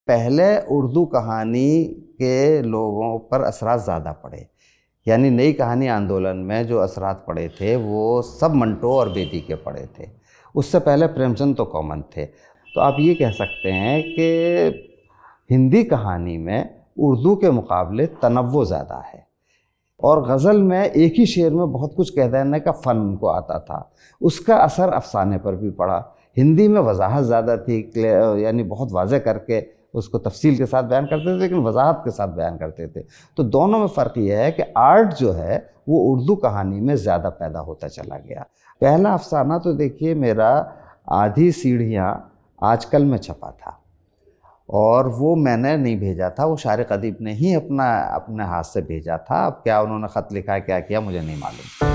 पहले उर्दू कहानी के लोगों पर असरात ज़्यादा पड़े, यानी नई कहानी आंदोलन में जो असरात पड़े थे वो सब मंटो और बेदी के पड़े थे। उससे पहले प्रेमचंद तो कॉमन थे। तो आप ये कह सकते हैं कि हिंदी कहानी में उर्दू के मुकाबले तनव्वुर ज़्यादा है, और गज़ल में एक ही शेर में बहुत कुछ कह देने का फ़न उनको आता था। उसका असर अफसाने पर भी पड़ा। हिंदी में वजाहत ज़्यादा थी, यानी बहुत वाज़े करके उसको तफसील के साथ बयान करते थे, लेकिन वजाहत के साथ बयान करते थे। तो दोनों में फ़र्क ये है कि आर्ट जो है वो उर्दू कहानी में ज़्यादा पैदा होता चला गया। पहला अफसाना तो देखिए मेरा आधी सीढ़ियाँ आजकल में छपा था, और वो मैंने नहीं भेजा था, वो शारिक अदीब ने ही अपने हाथ से भेजा था। अब क्या उन्होंने ख़त लिखा है, क्या किया, मुझे नहीं मालूम।